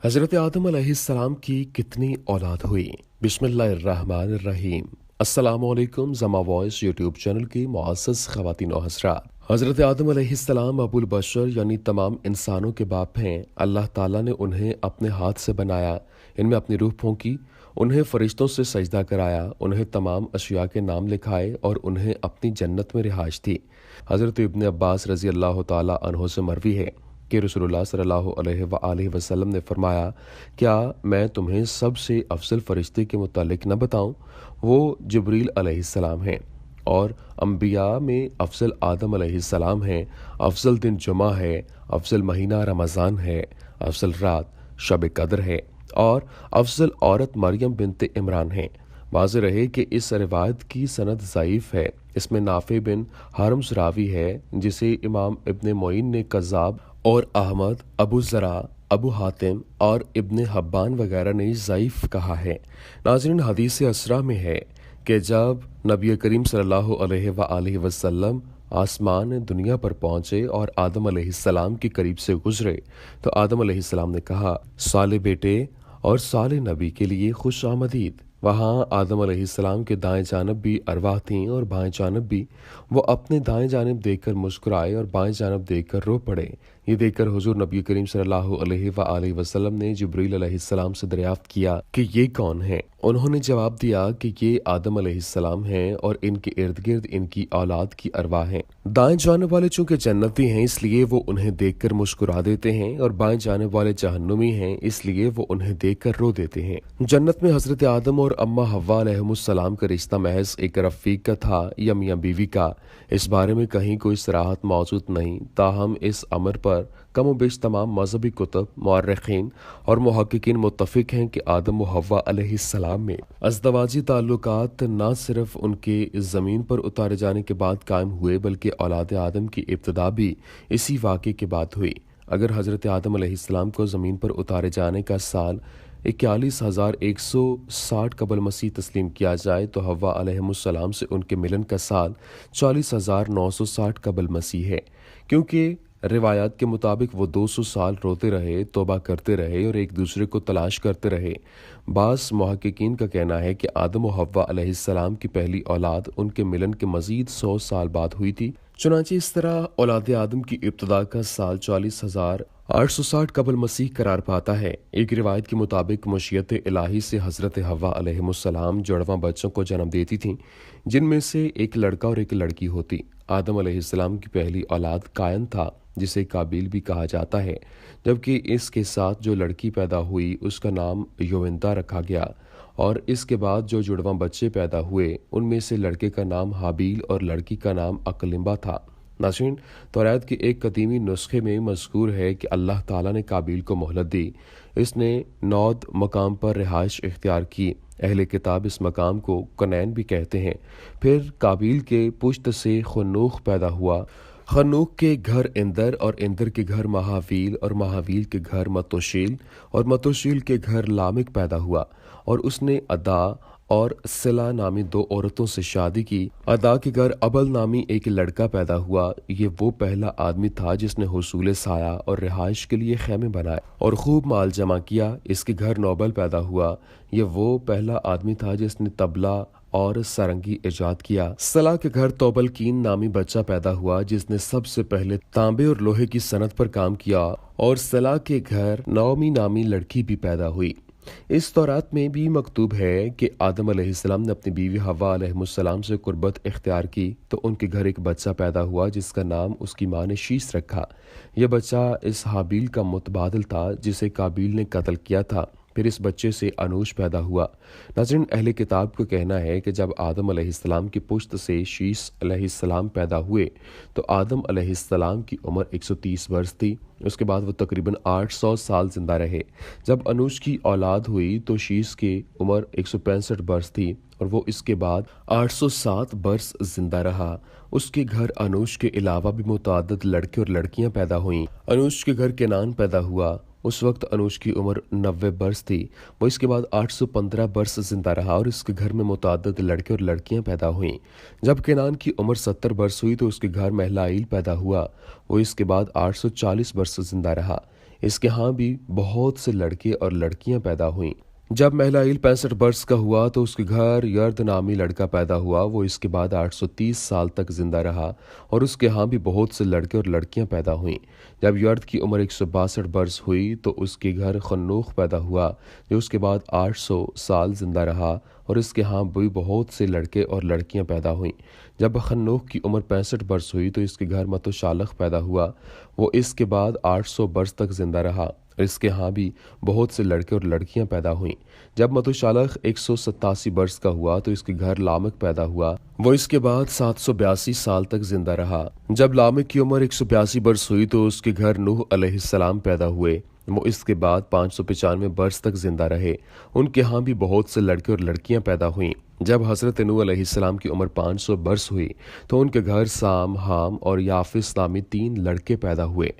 हज़रत आदम अलैहिस्सलाम की कितनी औलाद हुई? बिस्मिल्लाहिर्रहमानिर्रहीम। अस्सलामुअलैकुम ज़मा वॉइस यूट्यूब चैनल की मुअज़्ज़ज़ ख़वातीन व हज़रात। हज़रत आदम अलैहिस्सलाम अबुल बशर यानी तमाम इंसानों के बाप हैं। अल्लाह ताला ने उन्हें अपने हाथ से बनाया, इनमें अपनी रूह फूंकी, उन्हें फरिश्तों से सजदा कराया, उन्हें तमाम अशिया के नाम लिखाए और उन्हें अपनी जन्नत में रिहाइश दी। हज़रत इब्न अब्बास रज़ी अल्लाह ताला अन्हो से मरवी है कि रसूलुल्लाह सल्लल्लाहु अलैहि वसल्लम ने फरमाया, क्या मैं तुम्हें सबसे अफजल फरिश्ते के मुतालिक न बताऊं? वो जिब्रील अलैहिस्सलाम हैं और अंबिया में अफजल आदम अलैहिस्सलाम हैं। अफजल दिन जुमा है, अफजल महीना रमज़ान है, अफजल रात शब कद्र है और अफजल औरत मरियम बिनते इमरान है। वाज़ेह रहे कि इस रिवायत की सनद ज़ईफ़ है। इसमें नाफे बिन हारम्स रावी है, जिसे इमाम इब्न मोइन ने कज़्ज़ाब और अहमद, अबू ज़रा, अबू हातिम और इब्न हब्बान वगैरह ने ज़ईफ़ कहा है। नाज़रीन, हदीस असरा में है कि जब नबी करीम सल्लल्लाहु अलैहि वसल्लम आसमान दुनिया पर पहुँचे और आदम अलैहिस्सलाम के करीब से गुजरे तो आदम अलैहिस्सलाम ने कहा, साले बेटे और साले नबी के लिए खुश आमदीद। वहाँ आदम अलैहिस्सलाम के दाएं जानब भी अरवाह थीं और बाएं जानब भी। वो अपने दाएं जानब देखकर मुस्कुराए और बाएं जानब देखकर रो पड़े। ये देखकर हुजूर नबी करीम सल्लल्लाहु अलैहि वसल्लम ने जिब्रील अलैहिस्सलाम से दरियाफ्त किया कि ये कौन है। उन्होंने जवाब दिया कि ये आदम अलैहिस्सलाम हैं और इनके इर्द गिर्द इनकी औलाद की अरवाह हैं। दाएं जानब वाले चूंकि जन्नती हैं इसलिए वो उन्हें देखकर मुस्कुरा देते हैं और बाएं जानब वाले जहन्नुमी हैं इसलिए वो उन्हें देखकर रो देते हैं। जन्नत में हजरत आदम और अम्मा हव्वा अलैहिमुस्सलाम का रिश्ता महज एक रफीक का था या मियां बीवी का, इस बारे में कहीं कोई सराहत मौजूद नहीं। ताहम इस अमर पर कम बेश तमाम मजहबी कुतुब, मुअर्रिखीन और मुहक्किकीन मुत्तफिक हैं कि आदम व हव्वा अलैहिस्सलाम में अज़दवाजी ताल्लुकात न सिर्फ उनके इस ज़मीन पर उतारे जाने के बाद कायम हुए बल्कि औलाद आदम की इब्तिदा भी इसी वाक़े के बाद हुई। अगर हज़रत आदम अलैहिस्सलाम को ज़मीन पर उतारे जाने का साल 41,160 कबल मसीह तस्लीम किया जाए तो हव्वा अलैहिमुस्सलाम से उनके मिलन का साल 40,960 कबल मसीह है, क्योंकि रिवायात के मुताबिक वो 200 साल रोते रहे, तौबा करते रहे और एक दूसरे को तलाश करते रहे। बास मुहक्किकीन का कहना है कि आदम व हव्वा अलैहिस्सलाम की पहली औलाद उनके मिलन के मजीद 100 साल बाद हुई थी। चुनांचे इस तरह औलाद आदम की इब्तिदा का साल 40,860 कबल मसीह करार पाता है। एक रिवायत के मुताबिक मशीयत इलाही से हज़रत हव्वा अलैहिमुस्सलाम जुड़वां बच्चों को जन्म देती थीं, जिनमें से एक लड़का और एक लड़की होती। आदम अलैहिस्सलाम की पहली औलाद कायन था, जिसे काबिल भी कहा जाता है, जबकि इसके साथ जो लड़की पैदा हुई उसका नाम योविंदा रखा गया और इसके बाद जो जुड़वां बच्चे पैदा हुए उनमें से लड़के का नाम हाबील और लड़की का नाम अकलिम्बा था। नाज़रीन, तौरात के एक कदीमी नुस्खे में मज़कूर है कि अल्लाह ताला ने काबिल को मोहलत दी। इसने नौद मकाम पर रिहाइश इख्तियार की। अहले किताब इस मकाम को कनैन भी कहते हैं। फिर काबिल के पुश्त से खनूख पैदा हुआ। खनूख के घर इंदर और इंदर के घर महावील और महावील के घर मतोशील और मतोशील के घर लामिक पैदा हुआ और उसने अदा और सिला नामी दो औरतों से शादी की। अदा के घर अबल नामी एक लड़का पैदा हुआ। ये वो पहला आदमी था जिसने हुसूल साया और रिहाइश के लिए खैमे बनाए और खूब माल जमा किया। इसके घर नोबल पैदा हुआ। ये वो पहला आदमी था जिसने तबला और सरंगी इजाद किया। सला के घर तोबलकीन नामी बच्चा पैदा हुआ जिसने सबसे पहले तांबे और लोहे की सनत पर काम किया और सला के घर नौमी नामी लड़की भी पैदा हुई। इस तौरात में भी मकतूब है कि आदम अलैहिस्सलाम ने अपनी बीवी हव्वा अलैहिस्सलाम से कुर्बत इख्तियार की तो उनके घर एक बच्चा पैदा हुआ जिसका नाम उसकी माँ ने शीस रखा। यह बच्चा इस हाबील का मुतबादिल था जिसे काबिल ने कत्ल किया था। फिर इस बच्चे से अनूश पैदा हुआ। नाज़रीन, अहले किताब को कहना है कि जब आदम अलैहिस्सलाम की पुश्त से शीस अलैहिस्सलाम पैदा हुए तो आदम अलैहिस्सलाम की उम्र 130 वर्ष थी। उसके बाद वो तकरीबन 800 साल जिंदा रहे। जब अनूश की औलाद हुई तो शीस की उम्र 165 वर्ष थी और वो इसके बाद 807 वर्ष जिंदा रहा। उसके घर अनूश के अलावा भी मुतअद्दिद लड़के और लड़कियां पैदा हुईं। अनूश के घर केनान पैदा हुआ। उस वक्त अनूश की उम्र 90 वर्ष थी। वो इसके बाद 815 वर्ष जिंदा रहा और इसके घर में मुतअद्दिद लड़के और लड़कियां पैदा हुईं। जब केनान की उम्र 70 वर्ष हुई तो उसके घर महलाइल पैदा हुआ। वो इसके बाद 840 वर्ष जिंदा रहा। اس کے ہاں بھی بہت سے لڑکے اور لڑکیاں پیدا ہوئیں۔ جب مہلائیل 65 برس کا ہوا تو اس کے گھر یرد نامی لڑکا پیدا ہوا۔ وہ اس کے بعد 830 سال تک زندہ رہا اور اس کے ہاں بھی بہت سے لڑکے اور لڑکیاں پیدا ہوئیں۔ جب یرد کی عمر 162 برس ہوئی تو اس کے گھر خنوخ پیدا ہوا جو اس کے بعد 800 سال زندہ رہا اور اس کے ہاں بھی بہت سے لڑکے اور لڑکیاں پیدا ہوئیں۔ جب خنوخ کی عمر 65 برس ہوئی تو اس کے گھر متوشالخ پیدا ہوا۔ وہ اس کے بعد 800 برس تک زندہ رہا۔ اس کے ہاں بھی بہت سے لڑکے اور لڑکیاں پیدا ہوئیں۔ جب متوشالخ 187 برس کا ہوا تو اس کے گھر لامک پیدا ہوا۔ وہ اس کے بعد 782 سال تک زندہ رہا۔ جب لامک کی عمر 182 برس ہوئی تو اس کے گھر نوح علیہ السلام پیدا ہوئے۔ وہ اس کے بعد 595 برس تک زندہ رہے۔ ان کے ہاں بھی بہت سے لڑکے اور لڑکیاں پیدا ہوئیں۔ جب حضرت نوح علیہ السلام کی عمر 500 برس ہوئی تو ان کے گھر سام، حام اور یافس نامی 3 لڑکے پیدا ہوئے۔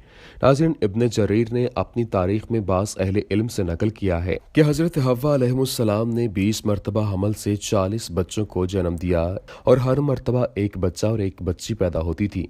ناظرین، ابن جریر نے اپنی تاریخ میں بعض اہل علم سے نقل کیا ہے کہ حضرت حوا علیہ السلام نے 20 مرتبہ حمل سے 40 بچوں کو جنم دیا اور ہر مرتبہ ایک بچہ اور ایک بچی پیدا ہوتی تھی۔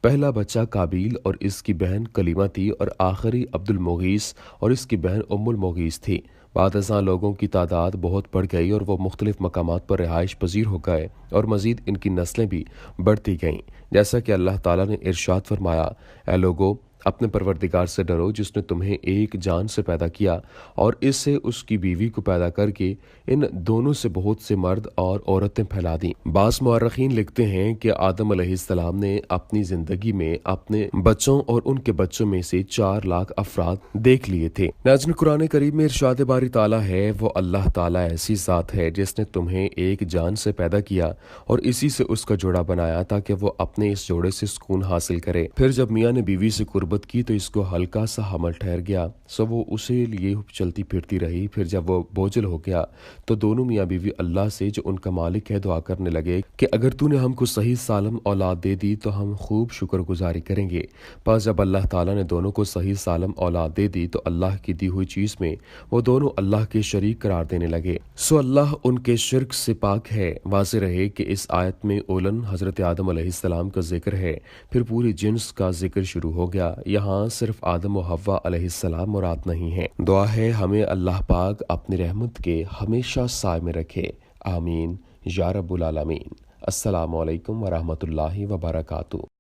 پہلا بچہ قابیل اور اس کی بہن کلیمہ تھی اور آخری عبد المغیث اور اس کی بہن ام المغیث تھی۔ بعد ازاں لوگوں کی تعداد بہت بڑھ گئی اور وہ مختلف مقامات پر رہائش پذیر ہو گئے اور مزید ان کی نسلیں بھی بڑھتی گئیں، جیسا کہ اللہ تعالیٰ نے ارشاد فرمایا، اے لوگو اپنے پروردگار سے ڈرو جس نے تمہیں ایک جان سے پیدا کیا اور اس سے اس کی بیوی کو پیدا کر کے ان دونوں سے بہت سے مرد اور عورتیں پھیلا دیں۔ بعض مورخین لکھتے ہیں کہ آدم علیہ السلام نے اپنی زندگی میں اپنے بچوں اور ان کے بچوں میں سے 4 لاکھ افراد دیکھ لیے تھے۔ ناظرین، قرآن کریم میں ارشاد باری تعالیٰ ہے، وہ اللہ تعالیٰ ایسی ذات ہے جس نے تمہیں ایک جان سے پیدا کیا اور اسی سے اس کا جوڑا بنایا تاکہ وہ اپنے اس جوڑے سے سکون حاصل کرے۔ پھر جب میاں نے بیوی سے قربت کی تو اس کو ہلکا سا حمل ٹھہر گیا، سو وہ اسے لیے چلتی پھرتی رہی۔ پھر جب وہ بوجھل ہو گیا تو دونوں میاں بیوی اللہ سے جو ان کا مالک ہے دعا کرنے لگے کہ اگر تو نے ہم کو صحیح سالم اولاد دے دی تو ہم خوب شکر گزاری کریں گے۔ پس جب اللہ تعالیٰ نے دونوں کو صحیح سالم اولاد دے دی تو اللہ کی دی ہوئی چیز میں وہ دونوں اللہ کے شریک قرار دینے لگے، سو اللہ ان کے شرک سے پاک ہے۔ واضح رہے کہ اس آیت میں اولن حضرت آدم علیہ السلام کا ذکر ہے، پھر پوری جنس کا ذکر شروع ہو گیا۔ یہاں صرف آدم و حوا علیہ السلام مراد نہیں ہے۔ دعا ہے ہمیں اللہ پاک اپنی رحمت کے ہمیشہ سائے میں رکھے، آمین یا رب العالمین۔ السلام علیکم ورحمۃ اللہ وبرکاتہ۔